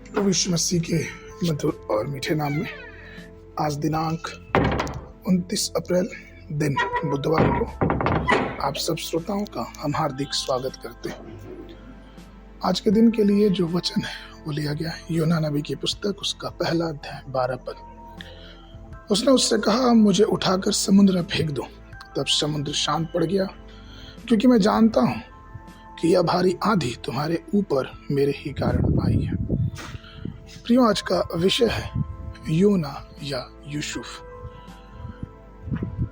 प्रभु यीशु मसीह के मधुर और मीठे नाम में आज दिनांक 29 अप्रैल दिन बुधवार को आप सब श्रोताओं का हम हार्दिक स्वागत करते हैं। आज के दिन के लिए जो वचन है वो लिया गया है योना नबी की पुस्तक, उसका पहला अध्याय 12 पद। उसने उससे कहा, मुझे उठाकर समुद्र में फेंक दो। तब समुद्र शांत पड़ गया, क्योंकि मैं जानता हूँ कि यह भारी आंधी तुम्हारे ऊपर मेरे ही कारण आई है। प्रियो, आज का विषय है योना या यूसुफ।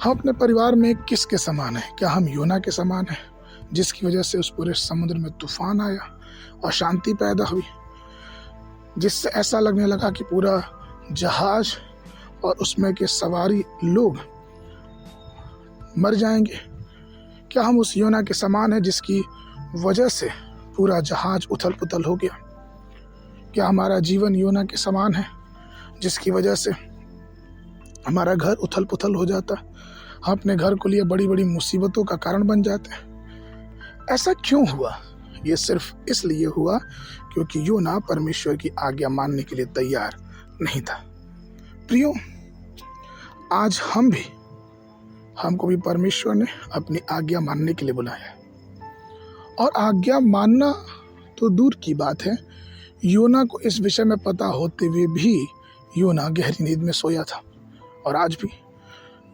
हम अपने परिवार में किसके समान हैं? क्या हम योना के समान हैं, जिसकी वजह से उस पूरे समुद्र में तूफान आया और शांति पैदा हुई, जिससे ऐसा लगने लगा कि पूरा जहाज और उसमें के सवारी लोग मर जाएंगे? क्या हम उस योना के समान हैं जिसकी वजह से पूरा जहाज उथल पुथल हो गया? क्या हमारा जीवन योना के समान है, जिसकी वजह से हमारा घर उथल पुथल हो जाता, हम अपने घर को लिए बड़ी बड़ी मुसीबतों का कारण बन जाते हैं? ऐसा क्यों हुआ? ये सिर्फ इसलिए हुआ क्योंकि योना परमेश्वर की आज्ञा मानने के लिए तैयार नहीं था। प्रियो, आज हमको भी परमेश्वर ने अपनी आज्ञा मानने के लिए बुलाया है। और आज्ञा मानना तो दूर की बात है, योना को इस विषय में पता होते हुए भी योना गहरी नींद में सोया था। और आज भी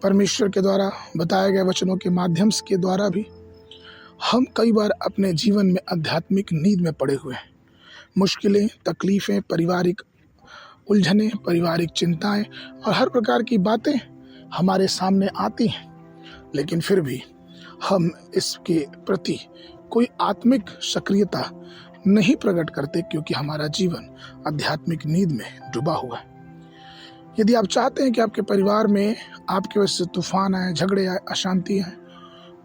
परमेश्वर के द्वारा बताए गए वचनों के माध्यम के द्वारा भी हम कई बार अपने जीवन में आध्यात्मिक नींद में पड़े हुए हैं। मुश्किलें, तकलीफें, पारिवारिक उलझनें, पारिवारिक चिंताएं और हर प्रकार की बातें हमारे सामने आती हैं, लेकिन फिर भी हम इसके प्रति कोई आत्मिक सक्रियता नहीं प्रकट करते, क्योंकि हमारा जीवन आध्यात्मिक नींद में डूबा हुआ है। यदि आप चाहते हैं कि आपके परिवार में आपकी वजह से तूफान आए, झगड़े आए, अशांति आए,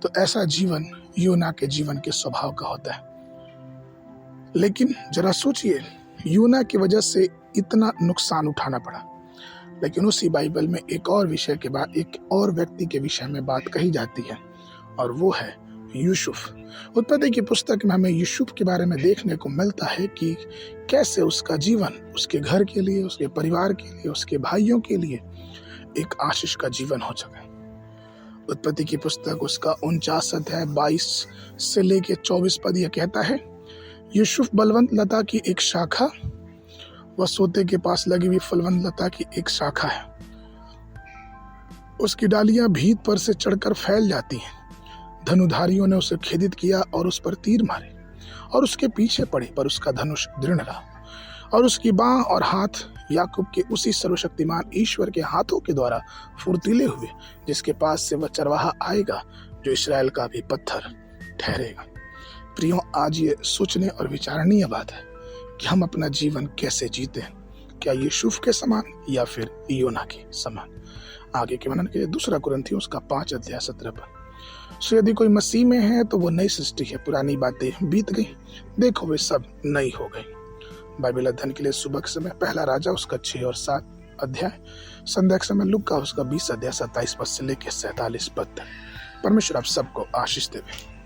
तो ऐसा जीवन योना के जीवन के स्वभाव का होता है। लेकिन जरा सोचिए, योना की वजह से इतना नुकसान उठाना पड़ा, लेकिन उसी बाइबल में एक और विषय के बाद एक और व्यक्ति के विषय में बात कही जाती है, और वो है यूसुफ। उत्पत्ति की पुस्तक में हमें यूसुफ के बारे में देखने को मिलता है कि कैसे उसका जीवन उसके घर के लिए, उसके परिवार के लिए, उसके भाइयों के लिए एक आशीष का जीवन हो सके। उत्पत्ति की पुस्तक उसका 49 अध्याय 22 से लेके 24 पद यह कहता है, यूसुफ बलवंत लता की एक शाखा व सोते के पास लगी हुई फलवंत लता की एक शाखा है। उसकी डालियां भीत पर से चढ़कर फैल जाती हैं। धनुधारियों ने उसे खेदित किया और उस पर तीर मारे और उसके पीछे पड़े, पर उसका धनुष दृढ़ रहा और उसकी बांह और हाथ याकूब के उसी सर्वशक्तिमान ईश्वर के हाथों के द्वारा फुर्तीले हुए, जिसके पास से वह चरवाहा आएगा जो इस्राएल का भी पत्थर ठहरेगा। प्रियो, आज ये सोचने और विचारणीय बात है कि हम अपना जीवन कैसे जीते हैं, क्या यूसुफ के समान या फिर योना के समान। आगे के वर्णन के लिए 2 कुरिन्थियों उसका 5 अध्याय 17 पद। सो यदि कोई मसीह में है तो वो नई सृष्टि है, पुरानी बातें बीत गई, देखो वे सब नई हो गई। बाइबल अध्ययन के लिए सुबह के समय पहला राजा उसका 6 और 7 अध्याय, संध्या के समय लूका उसका 20 अध्याय 27 पद से लेकर 47 पद। परमेश्वर आप सबको आशीष देवे।